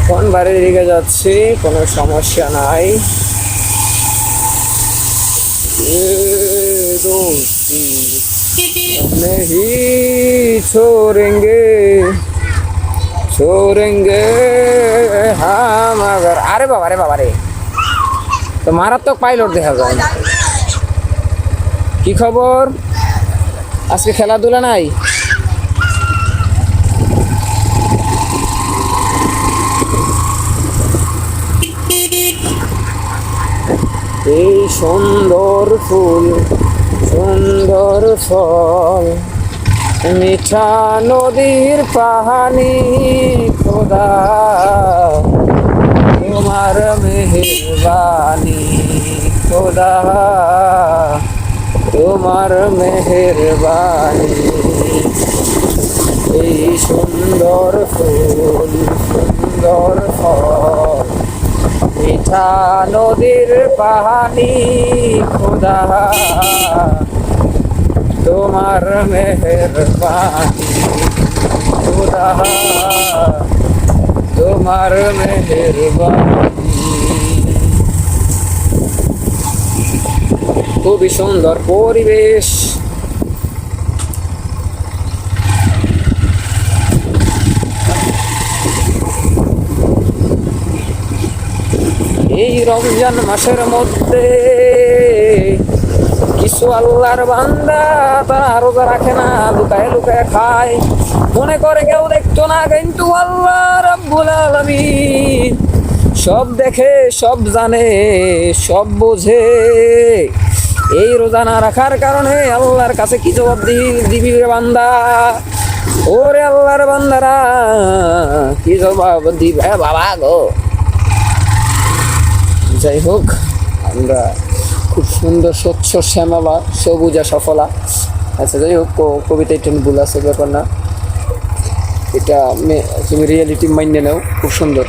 এখন বাড়ির দিকে যাচ্ছি, কোনো সমস্যা নাই। दोस्ती नहीं छोड़ेंगे छोड़ेंगे हम अगर। আরে বাবা রে, তো মারাত্মক পাইলট দেখা যায়। কি খবর, আজকে খেলাধুলা নাই? এই সুন্দর ফুল, সুন্দর ফল, মিঠা নদীর পানি, খোদা তোমার মেহেরবানি, খোদা তোমার মেহেরবানি। এই সুন্দর ফুল, সুন্দর ফল, মিঠা নদীর পানি, খোদা তোমার মেহেরবানি, খোদা তোমার মেহেরবানি। খুবই সুন্দর পরিবেশ। এই রমজান মাসের মধ্যে কিছু আল্লাহর বান্দা তারা রোজা রাখে না, লুকায় লুকায় খায়, মনে করে কেউ দেখতো না, কিন্তু আল্লাহ রাব্বুল আলামিন সব দেখে, সব জানে, সব বোঝে। এই রোজা না রাখার কারণে আল্লাহর কাছে কি জবাব দিবি রে বান্দা? ওরে আল্লাহর বান্দারা, কি জবাব দিবে বাবা গো? যাই হোক, আমরা খুব সুন্দর স্বচ্ছ শ্যামলা সবুজা সফলা। আচ্ছা যাই হোক, কবিতা একটু ভুল আছে, ব্যাপার না, এটা তুমি রিয়েলিটি মাইনে নাও, খুব সুন্দর।